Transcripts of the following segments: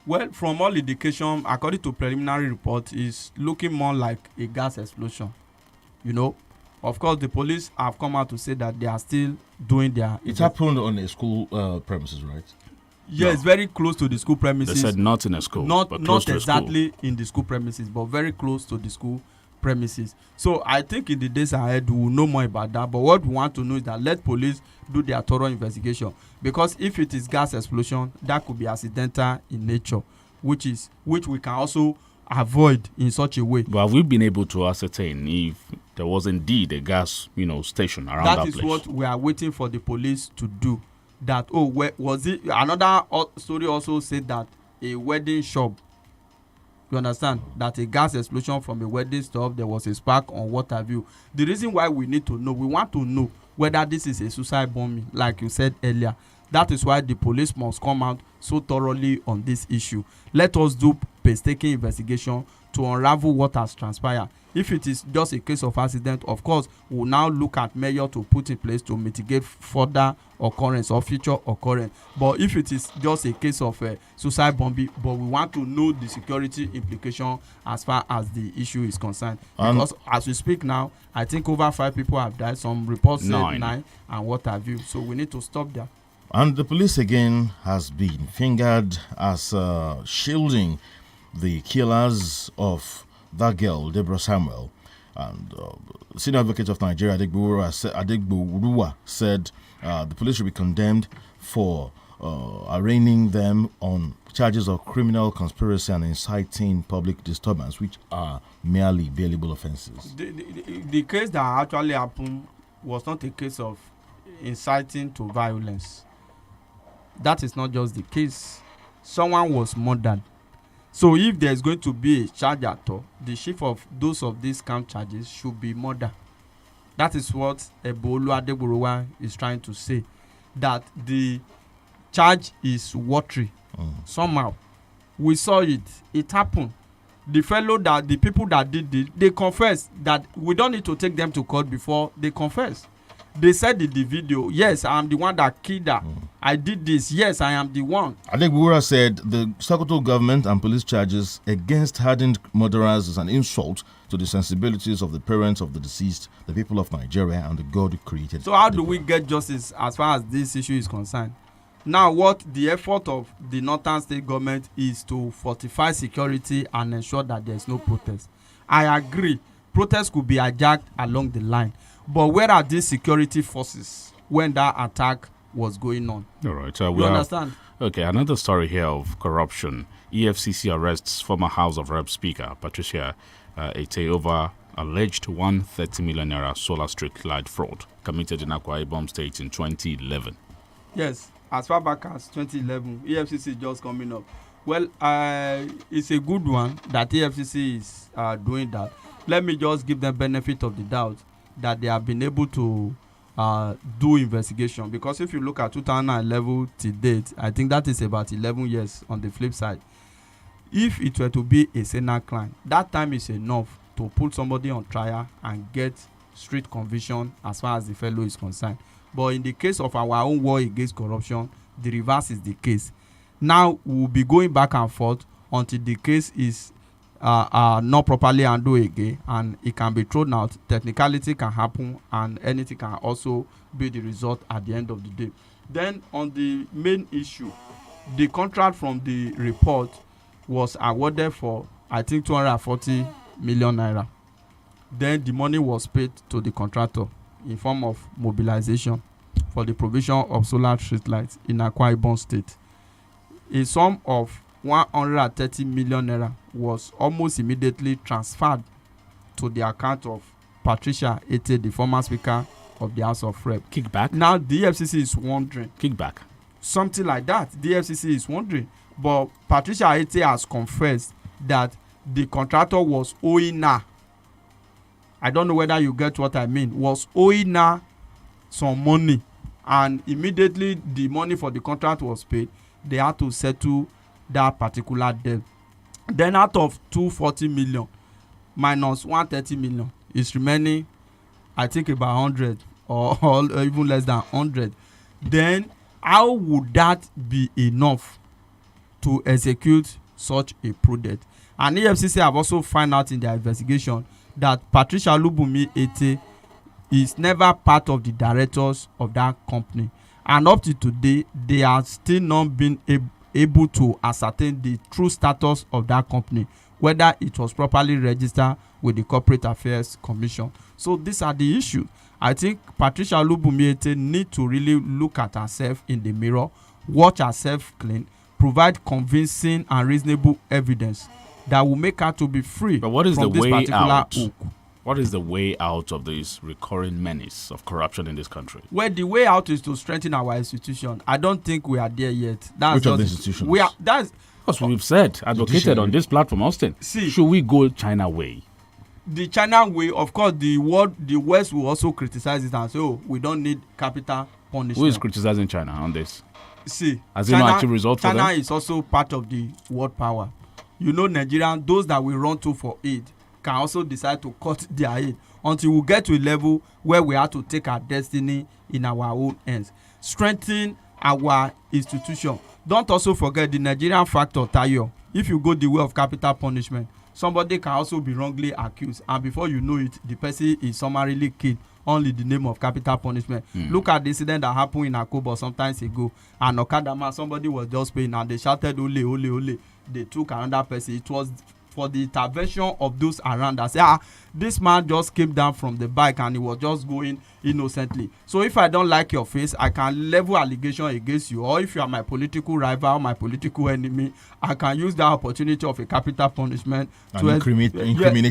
Well, from all indication, according to preliminary report, is looking more like a gas explosion. You know, of course, the police have come out to say that they are still doing their. It happened on a school premises, right? Yes, no. Very close to the school premises. They said not in a school, but close not to exactly a school. In the school premises, but very close to the school premises. So I think in the days ahead we will know more about that. But what we want to know is that let police do their thorough investigation, because if it is gas explosion, that could be accidental in nature, which we can also avoid in such a way. But have we been able to ascertain if there was indeed a gas, station around that place? That is what we are waiting for the police to do. That where was it? Another story also said that a wedding shop. You understand that a gas explosion from a wedding shop, there was a spark on what have you. The reason why we need to know, we want to know whether this is a suicide bombing, like you said earlier. That is why the police must come out so thoroughly on this issue. Let us do painstaking investigation to unravel what has transpired. If it is just a case of accident, of course, we'll now look at measures to put in place to mitigate further occurrence or future occurrence. But if it is just a case of suicide bombing, but we want to know the security implication as far as the issue is concerned. Because as we speak now, I think over 5 people have died. Some reports say 9 and what have you. So we need to stop there. And the police again has been fingered as shielding the killers of that girl, Deborah Samuel. And Senior Advocate of Nigeria, Adegboruwa, said the police should be condemned for arraigning them on charges of criminal conspiracy and inciting public disturbance, which are merely bailable offences. The case that actually happened was not a case of inciting to violence. That is not just the case. Someone was murdered. So if there is going to be a charge at all, the chief of those of these camp charges should be murder. That is what Ebolu Adegboruwa is trying to say. That the charge is watery. Somehow. We saw it. It happened. The people that did it, they confessed that we don't need to take them to court before they confess. They said in the video, yes, I am the one that killed her. I did this. Yes, I am the one. Adegboruwa said the Sokoto government and police charges against hardened murderers is an insult to the sensibilities of the parents of the deceased, the people of Nigeria, and the God who created. So how do we get justice as far as this issue is concerned? Now, what the effort of the Northern State government is to fortify security and ensure that there is no protest. I agree. Protests could be hijacked along the line. But where are these security forces when that attack was going on? All right. You understand? Okay, another story here of corruption. EFCC arrests former House of Rep Speaker Patricia Ete over alleged 130 million naira solar street light fraud committed in Akwa Ibom State in 2011. Yes, as far back as 2011, EFCC is just coming up. Well, it's a good one that EFCC is doing that. Let me just give them benefit of the doubt that they have been able to do investigation, because if you look at 2011 to date, I think that is about 11 years on the flip side. If it were to be a Senate crime, that time is enough to put somebody on trial and get street conviction as far as the fellow is concerned. But in the case of our own war against corruption, the reverse is the case. Now we'll be going back and forth until the case is not properly handled again, and it can be thrown out. Technicality can happen, and anything can also be the result at the end of the day. Then on the main issue, the contract from the report was awarded for, I think, 240 million naira. Then the money was paid to the contractor in form of mobilization for the provision of solar street lights in Akwa Ibom State. A sum of 130 million naira was almost immediately transferred to the account of Patricia Ete, the former Speaker of the House of Rep. Kickback? Now the EFCC is wondering. Kickback? Something like that. The EFCC is wondering. But Patricia Ete has confessed that the contractor was owing her. I don't know whether you get what I mean. Was owing her some money. And immediately the money for the contract was paid, they had to settle that particular debt. Then out of 240 million minus 130 million is remaining, I think, about 100 or even less than 100. Then how would that be enough to execute such a project. And EFCC have also found out in their investigation that Patricia Olubunmi Ete is never part of the directors of that company, and up to today they are still not been able to ascertain the true status of that company, whether it was properly registered with the Corporate Affairs Commission. So these are the issues. I think Patricia Olubunmi Ete need to really look at herself in the mirror, watch herself clean, provide convincing and reasonable evidence that will make her to be free. But what is from the this way particular out? hook. What is the way out of this recurring menace of corruption in this country? Well, the way out is to strengthen our institution. I don't think we are there yet. That's Which of the just- institutions? We are. That's Because we've said, advocated Judiciary. on this platform, Austin. See. Should we go China way? the China way. Of course, the West will also criticize it and say, "Oh, we don't need capital punishment." Who is criticizing China on this? See, Has it not achieved results for China them? is also part of the world power. You know, Nigerian, those that we run to for aid can also decide to cut their aid until we get to a level where we have to take our destiny in our own hands. Strengthen our institution. Don't also forget the Nigerian factor, Tayo. If you go the way of capital punishment, somebody can also be wrongly accused, and before you know it, the person is summarily killed only the name of capital punishment. Look at the incident that happened in Akobo sometimes ago. And Okada man, somebody was just paying and they shouted ole ole ole. They took another person. It was for the intervention of those around that say, this man just came down from the bike and he was just going innocently. So if I don't like your face, I can level allegation against you, or if you are my political rival, my political enemy, I can use that opportunity of a capital punishment And to incriminate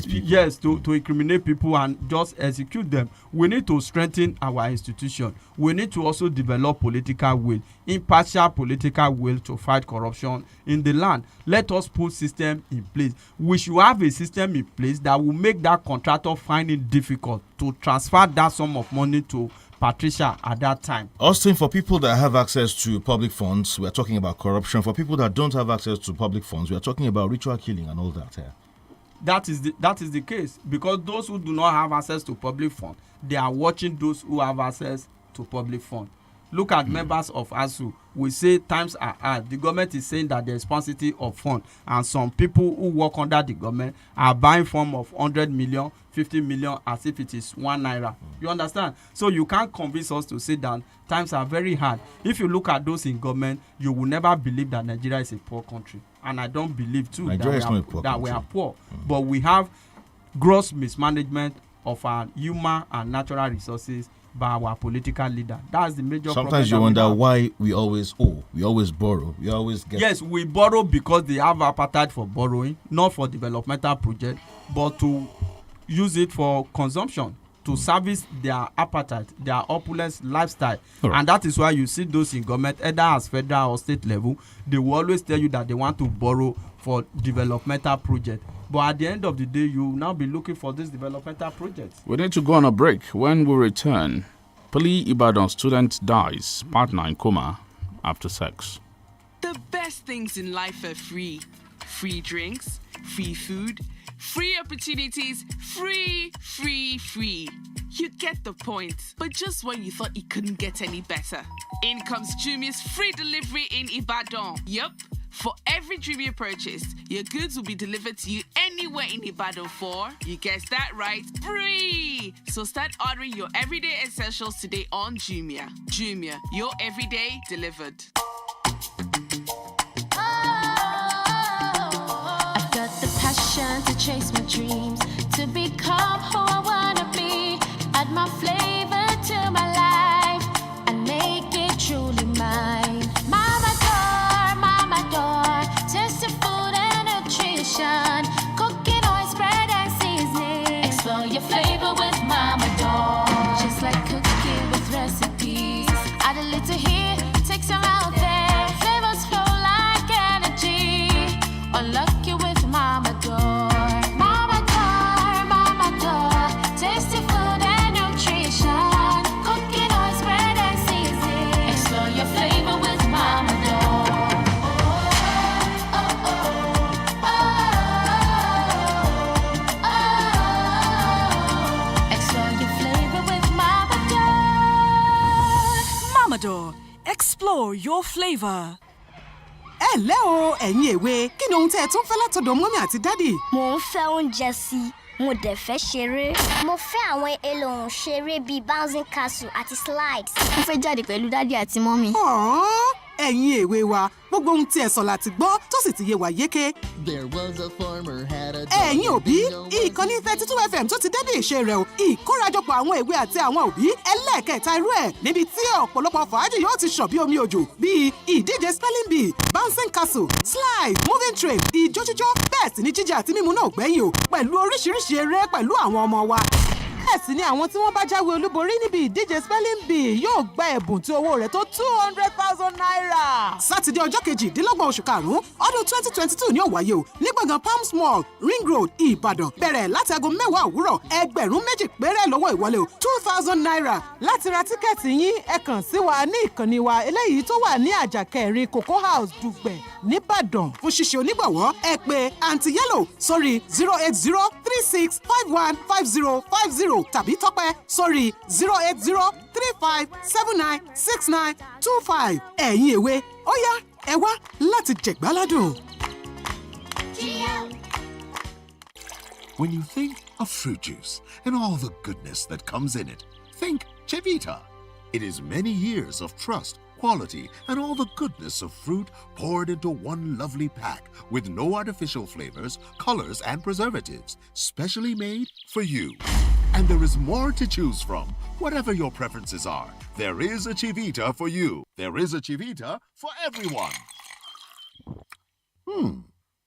people. Yes, to incriminate people and just execute them. We need to strengthen our institution. We need to also develop political will, impartial political will to fight corruption in the land. Let us put system in place. We should have a system in place that will make that contractor find it difficult to transfer that sum of money to Patricia at that time. Austin, for people that have access to public funds, we're talking about corruption. For people that don't have access to public funds, we're talking about ritual killing and all that. That is the case, because those who do not have access to public fund, they are watching those who have access to public fund. Look at members of ASU. We say times are hard. The government is saying that there is paucity of fund, and some people who work under the government are buying form of 100 million, 50 million as if it is 1 naira. You understand? So you can't convince us to say that times are very hard. If you look at those in government, you will never believe that Nigeria is a poor country, and I don't believe too that we are poor. But we have gross mismanagement of our human and natural resources by our political leader. That's the major problem. Sometimes you wonder why we always borrow, we always get. Yes, we borrow because they have appetite for borrowing, not for developmental project, but to use it for consumption, to service their appetite, their opulence lifestyle. Right. And that is why you see those in government, either as federal or state level, they will always tell you that they want to borrow for developmental project. But at the end of the day, you will now be looking for this developmental project. We need to go on a break. When we return, Pali Ibadan student dies, partner in coma after sex. The best things in life are free. Free drinks, free food, free opportunities, free. You get the point. But just when you thought it couldn't get any better, in comes Jumia's free delivery in Ibadan. Yup. For every Jumia purchase, your goods will be delivered to you anywhere in Ibadan for, you guessed that right, free! So start ordering your everyday essentials today on Jumia. Jumia, your everyday delivered. I've got the passion to chase my dreams, to become who I wanna be. Add my flavor to my life and make it truly mine. Mama door, taste of food and nutrition, cooking oil, spread and seasoning. Explore your flavor with Mama door. Just like cooking with recipes, add a little here, take some out there. Flavors flow like energy. Unlock you with Mama door. Mama door, tasty food and nutrition, cooking oil, spread and seasoning. Explore your flavor with Mama door. Explore your flavor. ǹlẹ́ o ẹ̀yin èwe kí ni ohun tẹ́ ẹ tún fẹ́ látọ̀dọ̀ mọ́mí àti dádì? Mo ń fẹ́ oúnjẹ sí i, mo dẹ̀ fẹ́ ṣeré. Mo fẹ́ àwọn èlò ohun ṣeré bíi bouncing castle àti slides. Mo fẹ́ jáde pẹ̀lú dádì àti mọ́mí. Ẹ̀yin èwe wa gbogbo ohun tí ẹ sọ láti gbọ́ tó sì ti yé wa yéké. Ẹ̀yin òbí ìkànnì 32 FM tó ti débi ìṣe rẹ̀ o ìkórajọpọ̀ àwọn èwe àti àwọn òbí ẹlẹ́ẹ̀kẹta irú ẹ̀ níbi tí ọ̀pọ̀lọpọ̀ fàájì yóò ti ṣàn bí omi òjò bíi ìdíje spelling bee bouncing castle slide moving train ijó jíjó bẹ́ẹ̀ sì ni jíjẹ àti mímu náà gbẹ̀yìn o pẹ̀lú oríṣiríṣi eré pẹ̀lú àwọn ọmọ wa. Bẹ́ẹ̀ sì ni àwọn tí wọ́n bá jáwé olúborí níbi ìdíje spelling bee yóò gba ẹ̀bùn tí owó rẹ̀ tó 200,000 naira. Sátidé ọjọ́ 28 oṣù karùn-ún ọdún 2022 ni ó wáyé o ní gbọ̀ngàn Palms Mall Ring Road Ìbàdàn bẹ̀rẹ̀ láti aago 10 òwúrọ̀ ẹgbẹ̀rún méjì péré lọ́wọ́ ìwọlé o 2,000 naira. Láti ra tíkẹ́ẹ̀tì yín ẹ kàn sí wa ní ìkànnì wa eléyìí tó wà ní àjàkẹ́rin Cocoa House Dùgbẹ̀ nìbàdàn. Fún ṣíṣe onígbọ̀wọ́ ẹ pè Aunty Yellow sórí 08036515050 tàbí Tọ́pẹ́ sórí 08035796925. Ẹ̀yin èwe ó yá ẹ wá láti jẹ̀gbáládùn. When you think of fruit juice and all the goodness that comes in it, think Chivita. It is many years of trust, quality, and all the goodness of fruit poured into one lovely pack with no artificial flavors, colors, and preservatives, specially made for you. And there is more to choose from. Whatever your preferences are, there is a Chivita for you. There is a Chivita for everyone.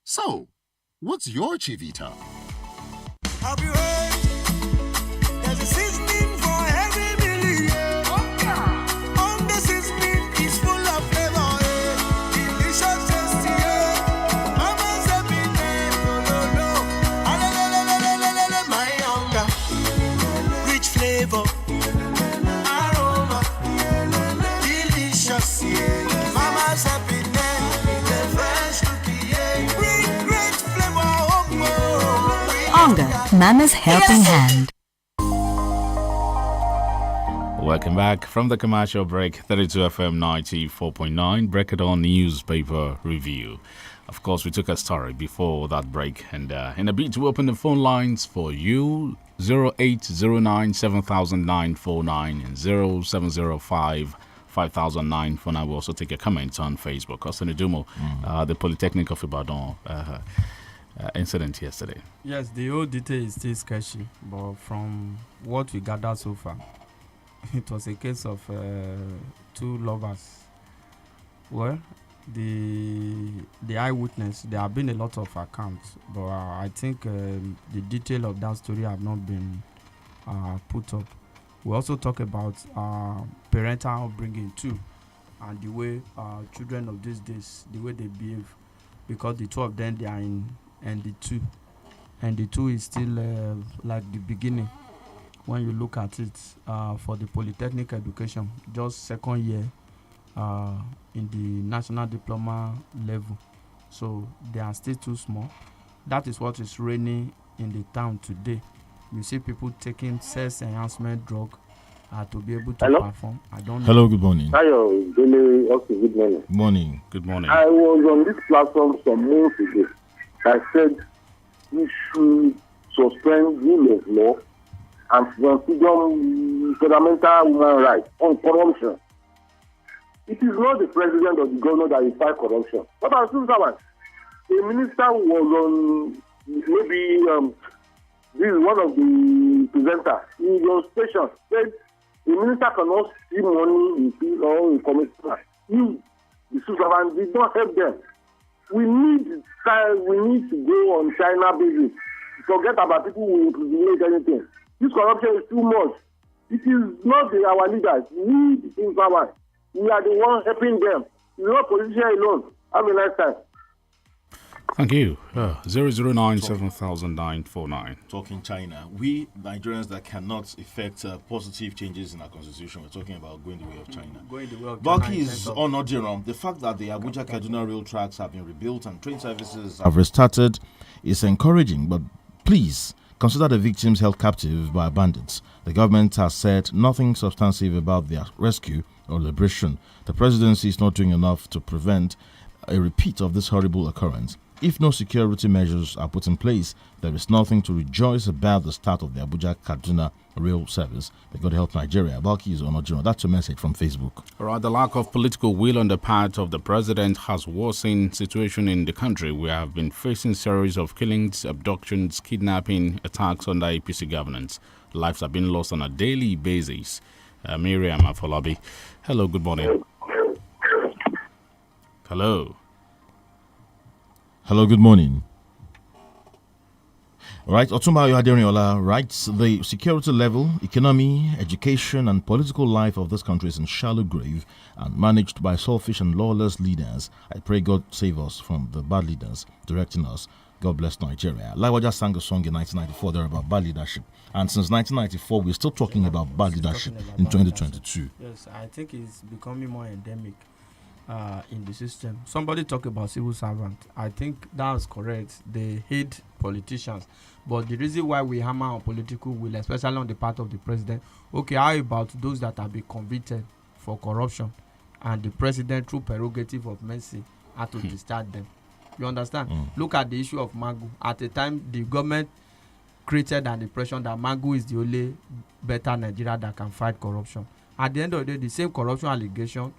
So, what's your Chivita? Have you heard? There's a seasoning for every meal. On the seasoning is full of flavor. Delicious, tasty. Mama's happy no. My hunger. Rich flavor. Aroma. Delicious. Mama's happiness. The fresh cookie. Great flavor. Hunger, Mama's helping hand. Welcome back from the commercial break. 32 FM 94.9 Break It On newspaper review. Of course, we took a story before that break, and in a bit we open the phone lines for you. 0809 7949 and 0705 5009. We also take a comment on Facebook. Austin Dumo, the Polytechnic of Ibadan incident yesterday. Yes, the whole detail is still sketchy, but from what we gathered so far, it was a case of two lovers. Well, the eyewitness, there have been a lot of accounts, but I think the detail of that story have not been put up. We also talk about parental upbringing too, and the way children of these days, the way they behave, because the two of them, they are in ND2, and the two is still like the beginning. When you look at it for the polytechnic education, just second year in the national diploma level, so they are still too small. That is what is reigning in the town today. You see people taking sex enhancement drug to be able to perform. I don't know. Hello, good morning. Hi, good morning. Morning. Good morning. I was on this platform some months ago. I said we should suspend rule of law and consider fundamental human rights on corruption. It is not the president or the governor that will fight corruption. What about civil servants? The minister was on maybe this is one of the presenters in your station said the minister cannot see money in field or in commissioner. If the civil servants did not help them. We need to go on China basis. Forget about people who will anything. This corruption is too much. It is not our leaders. We, the civil servants, we are the ones helping them. It's not politicians alone. Have a nice time. Thank you. 009 7949. Talking China, we Nigerians that cannot effect positive changes in our constitution, we're talking about going the way of China. Going the way of Baki is on Odiron. The fact that the Abuja Kaduna rail tracks have been rebuilt and train services have restarted is encouraging, but please consider the victims held captive by bandits. The government has said nothing substantive about their rescue or liberation. The presidency is not doing enough to prevent a repeat of this horrible occurrence. If no security measures are put in place, there is nothing to rejoice about the start of the Abuja-Kaduna rail service. May God help Nigeria. Balki is Onojiro. That's a message from Facebook. All right, the lack of political will on the part of the president has worsened situation in the country. We have been facing series of killings, abductions, kidnapping, attacks under APC governance. Lives have been lost on a daily basis. Miriam Afolabi. Hello, good morning. Hello. Hello, good morning. All right, Otumba Yohaderiola writes, the security level, economy, education, and political life of this country is in shallow grave and managed by selfish and lawless leaders. I pray God save us from the bad leaders directing us. God bless Nigeria. Laiwaja sang a song in 1994 there about bad leadership. And since 1994, we're still talking about bad leadership in 2022. Yes, I think it's becoming more endemic in the system. Somebody talked about civil servant. I think that's correct. They hate politicians. But the reason why we hammer on political will, especially on the part of the president, okay, how about those that have been convicted for corruption and the president, through prerogative of mercy, had to discharge them? You understand? Look at the issue of Magu. At the time, the government created an impression that Magu is the only better Nigeria that can fight corruption. At the end of the day, the same corruption allegation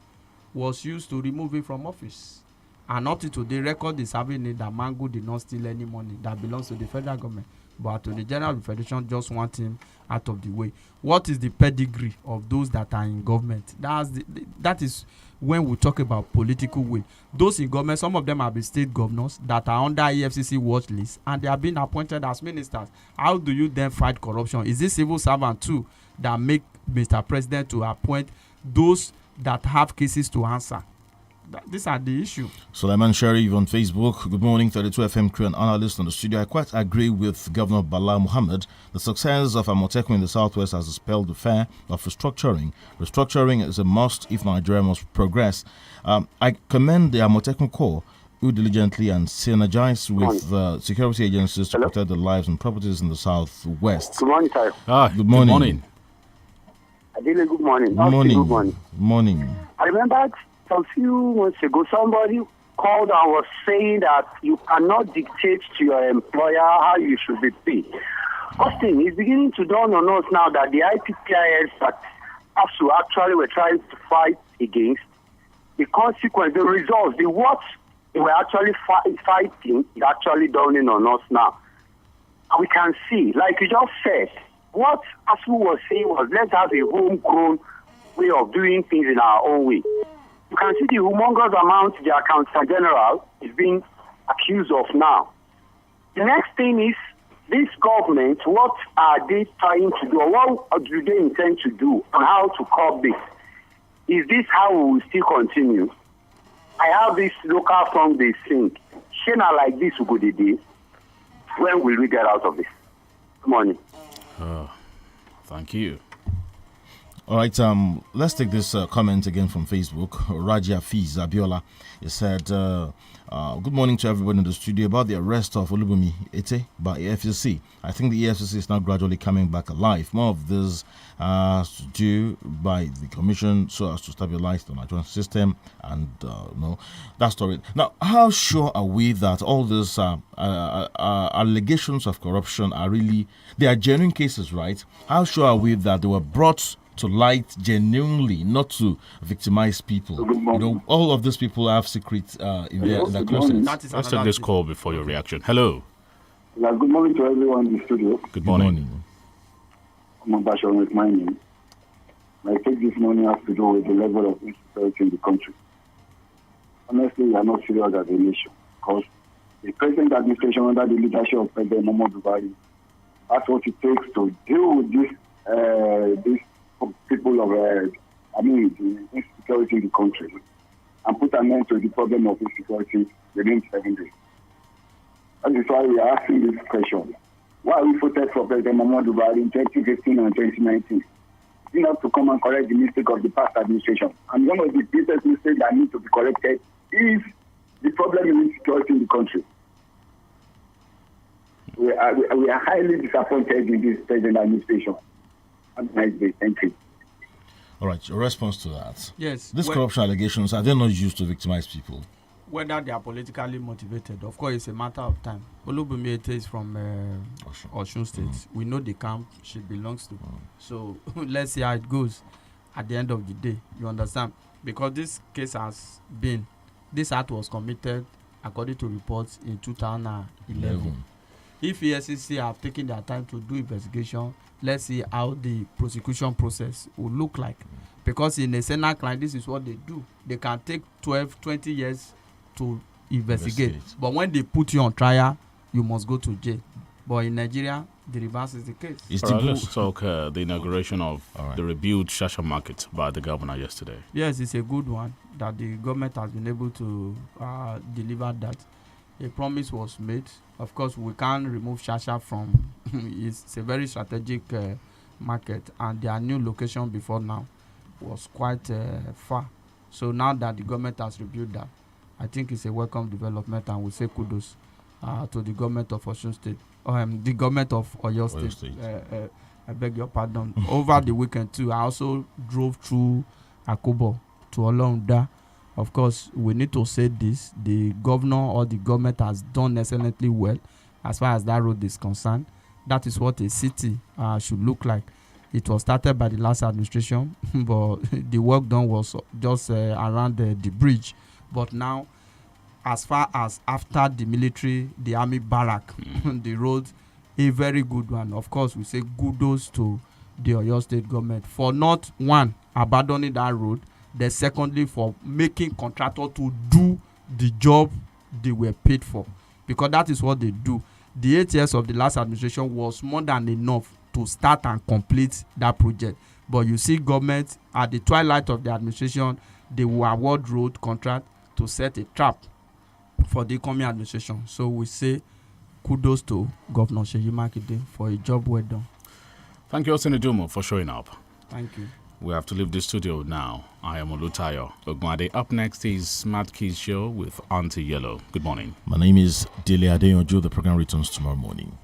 was used to remove him from office. And up to today, record is having it that Magu did not steal any money that belongs to the federal government. But to the General Federation, just want him out of the way. What is the pedigree of those that are in government? That is when we talk about political will. Those in government, some of them have been state governors that are under EFCC watch list, and they have been appointed as ministers. How do you then fight corruption? Is this civil servant too that make Mr. President to appoint those that have cases to answer? These are the issue. Suleiman Sharif on Facebook. Good morning, 32 FM crew and analyst on the studio. I quite agree with Governor Bala Muhammad. The success of Amotekun in the southwest has dispelled the fear of restructuring. Restructuring is a must if Nigeria must progress. I commend the Amotekun Corps who diligently and synergize with the security agencies to protect the lives and properties in the southwest. Good morning, sir. Good morning. Good morning. Adele, good morning. Good morning. Good morning. Morning. I remember a few months ago, somebody called and was saying that you cannot dictate to your employer how you should be paid. Austin, it's beginning to dawn on us now that the IPPIS that ASU actually were trying to fight against, the consequence, the results, the what they were actually fighting is actually dawning on us now. And we can see, like you just said, what ASU was saying was, let's have a homegrown way of doing things in our own way. You can see the humongous amount the Accountant General is being accused of now. The next thing is, this government, what are they trying to do, or what do they intend to do, and how to curb this? Is this how we will still continue? I have this local song they sing, Shena like this will go the day. When will we get out of this? Good morning. Thank you. All right, let's take this comment again from Facebook. Raja Fiz Abiola, he said, good morning to everybody in the studio. About the arrest of Olubumi Ete by EFCC. I think the EFCC is now gradually coming back alive. More of this to do by the commission so as to stabilize the Nigerian system and that story. Now, how sure are we that all these allegations of corruption are really, they are genuine cases, right? How sure are we that they were brought to light genuinely, not to victimize people? All of these people have secrets in their closets. Let's take this call before your reaction. Hello. Yeah, good morning to everyone in the studio. Good morning. I'm Bashar with my name. My take this morning has to do with the level of insecurity in the country. Honestly, we are not serious as a nation because the present administration under the leadership of President Muhammadu Buhari, that's what it takes to deal with this people of the insecurity in the country and put an end to the problem of insecurity within 7 days. That is why we are asking this question. Why we voted for President Muhammadu Buhari in 2015 and 2019? Not to come and correct the mistake of the past administration. And one of the biggest mistakes that need to be corrected is the problem of insecurity in the country. We are highly disappointed in this present administration. Have a nice day. Thank you. All right, your response to that? Yes. These corruption allegations, are they not used to victimize people? whether they are politically motivated, of course, it's a matter of time. Olubumi Ete is from Osun State. We know the camp she belongs to. So let's see how it goes at the end of the day. You understand? Because this case this act was committed according to reports in 2011. If ESCC have taken their time to do investigation, let's see how the prosecution process will look like. Because in a Senate crime, this is what they do. They can take 12, 20 years to investigate. But when they put you on trial, you must go to jail. But in Nigeria, the reverse is the case. Let's talk the inauguration of the rebuilt Shasha market by the governor yesterday. Yes, it's a good one that the government has been able to deliver that. A promise was made. Of course, we can't remove Shasha from it's a very strategic market, and their new location before now was quite far. So now that the government has reviewed that, I think it's a welcome development, and we say kudos to the government of Osun State, the government of Oyo State. I beg your pardon. Over the weekend too, I also drove through Akobo to Olonda. Of course, we need to say this: the governor or the government has done excellently well as far as that road is concerned. That is what a city should look like. It was started by the last administration, but the work done was just around the bridge. But now, as far as after the military, the army barrack, the road, a very good one. Of course, we say kudos to the Oyo State government for not one abandoning that road, then secondly for making contractor to do the job they were paid for, because that is what they do. The 8 years of the last administration was more than enough to start and complete that project. But you see, government at the twilight of the administration, they will award road contract to set a trap for the incoming administration. So we say kudos to Governor Seyi Makinde for a job well done. Thank you, Osinidumo, for showing up. Thank you. We have to leave the studio now. I am Olutayo Ogmade. Up next is Smart Keys Show with INT'L. Good morning. My name is Dele Adeyanju. The program returns tomorrow morning.